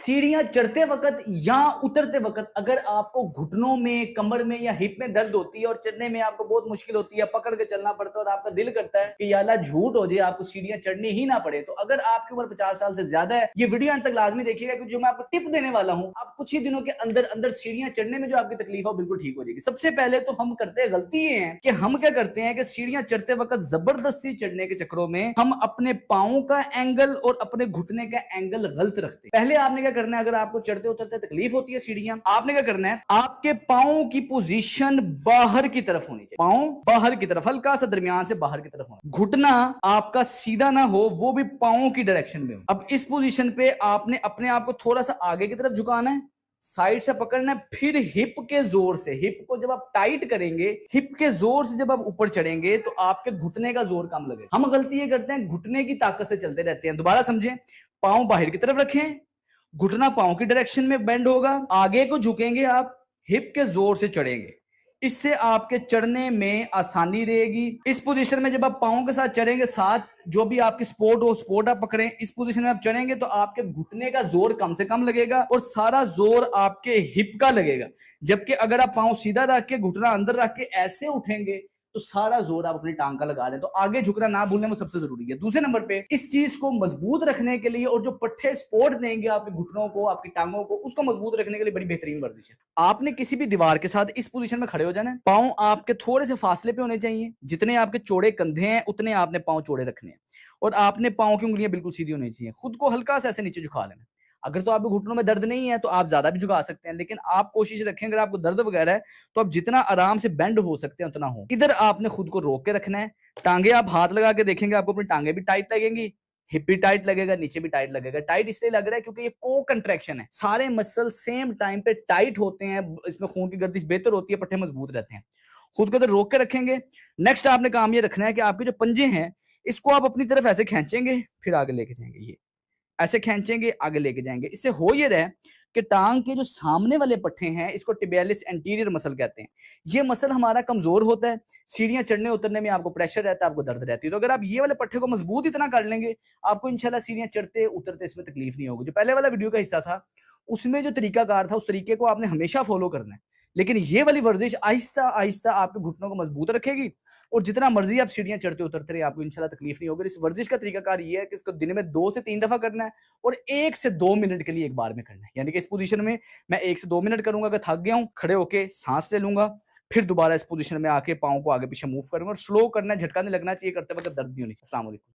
सीढ़ियां चढ़ते वक्त या उतरते वक्त अगर आपको घुटनों में, कमर में या हिप में दर्द होती है और चढ़ने में आपको बहुत मुश्किल होती है, पकड़ के चलना पड़ता है और आपका दिल करता है कि यार झूठ हो जाए, आपको सीढ़ियां चढ़नी ही ना पड़े, तो अगर आपकी उम्र 50 साल से ज्यादा है, ये वीडियो अंत तक लाजमी देखिएगा क्योंकि जो मैं आपको टिप देने वाला हूं, आप कुछ ही दिनों के अंदर अंदर सीढ़ियां चढ़ने में जो आपकी तकलीफ है बिल्कुल ठीक हो जाएगी। सबसे पहले तो हम करते हैं गलती ये है कि हम क्या करते हैं कि सीढ़ियां चढ़ते वक्त जबरदस्ती चढ़ने के चक्करों में हम अपने पांव का एंगल और अपने घुटने का एंगल गलत रखते हैं। पहले आपने क्या करना है, अगर आपको चढ़ते उतरते तकलीफ होती है सीढ़ियां, आपने क्या करना है, आपके पांव की पोजीशन बाहर की तरफ होनी चाहिए, पांव बाहर की तरफ, हल्का सा दरमियान से बाहर की तरफ होना, घुटना आपका सीधा ना हो, वो भी पांव की डायरेक्शन में हो। अब इस पोजीशन पे आपने अपने आप को थोड़ा सा आगे की तरफ झुकाना है, साइड से पकड़ना है, फिर हिप के जोर से, हिप को जब आप टाइट करेंगे, हिप के जोर से जब आप ऊपर चढ़ेंगे तो आपके घुटने का जोर कम लगेगा। हम गलती ये करते हैं, घुटने की ताकत से चलते रहते हैं। दोबारा समझें, पांव बाहर की तरफ रखें, घुटना पांव की डायरेक्शन में बेंड होगा, आगे को झुकेंगे आप, हिप के जोर से चढ़ेंगे, इससे आपके चढ़ने में आसानी रहेगी। इस पोजीशन में जब आप पांव के साथ चढ़ेंगे, साथ जो भी आपकी सपोर्ट हो, सपोर्ट आप पकड़ें, इस पोजीशन में आप चढ़ेंगे तो आपके घुटने का जोर कम से कम लगेगा और सारा जोर आपके हिप का लगेगा। जबकि अगर आप पांव सीधा रख के, घुटना अंदर रख के ऐसे उठेंगे तो सारा जोर आप अपनी टांग का लगा रहे हैं। तो आगे झुकना ना भूलने, वो सबसे जरूरी है। दूसरे नंबर पे इस चीज को मजबूत रखने के लिए और जो पट्टे सपोर्ट देंगे आपके घुटनों को, आपकी टांगों को, उसको मजबूत रखने के लिए बड़ी बेहतरीन वर्जिश है। आपने किसी भी दीवार के साथ इस पोजीशन में खड़े हो जाना है, पांव आपके थोड़े से फासले पे होने चाहिए, जितने आपके चौड़े कंधे हैं उतने आपने पांव चौड़े रखने हैं और आपने पांव की उंगलियां बिल्कुल सीधी होनी चाहिए। खुद को हल्का सा ऐसे नीचे झुका लेना। अगर तो आपके घुटनों में दर्द नहीं है तो आप ज्यादा भी झुका सकते हैं, लेकिन आप कोशिश रखें अगर आपको दर्द वगैरह है तो आप जितना आराम से बेंड हो सकते हैं उतना हो। इधर आपने खुद को रोक के रखना है, टांगे आप हाथ लगा के देखेंगे, आपको अपनी टांगे भी टाइट लगेंगी, हिप भी टाइट लगेगा, नीचे भी टाइट लगेगा। टाइट इसलिए लग रहा है क्योंकि ये को कंट्रैक्शन है, सारे मसल सेम टाइम पे टाइट होते हैं, इसमें खून की गर्दिश बेहतर होती है, पट्टे मजबूत रहते हैं। खुद को इधर रोक के रखेंगे। नेक्स्ट आपने काम ये रखना है कि आपके जो पंजे हैं इसको आप अपनी तरफ ऐसे खींचेंगे, फिर आगे लेके जाएंगे, ये ऐसे खींचेंगे, आगे लेके जाएंगे। इससे हो ये रहा है कि टांग के जो सामने वाले पट्टे हैं, इसको टिबियालिस एंटीरियर मसल कहते हैं, ये मसल हमारा कमजोर होता है, सीढ़ियां चढ़ने उतरने में आपको प्रेशर रहता है, आपको दर्द रहती है। तो अगर आप ये वाले पट्टे को मजबूत इतना कर लेंगे, आपको इंशाल्लाह सीढ़ियां चढ़ते उतरते इसमें तकलीफ नहीं होगी। जो पहले वाला वीडियो का हिस्सा था उसमें जो तरीकाकार था, उस तरीके को आपने हमेशा फॉलो करना है, लेकिन ये वाली वर्जिश आहिस्ता आहिस्ता आपके घुटनों को मजबूत रखेगी और जितना मर्जी आप सीढ़ियां चढ़ते उतरते रहे, आपको इंशाल्लाह तकलीफ नहीं होगी। इस वर्जिश का तरीकाकार ये है कि इसको दिन में 2 से 3 दफा करना है और 1 से 2 मिनट के लिए एक बार में करना है। यानी कि इस पोजीशन में मैं 1 से 2 मिनट करूंगा, अगर थक गया हूं खड़े होके सांस ले लूंगा, फिर दोबारा इस पोजीशन में आके पांव को आगे पीछे मूव करूंगा और स्लो करना है, झटका नहीं लगना चाहिए, करते वक्त दर्द नहीं होनी चाहिए। अस्सलाम वालेकुम।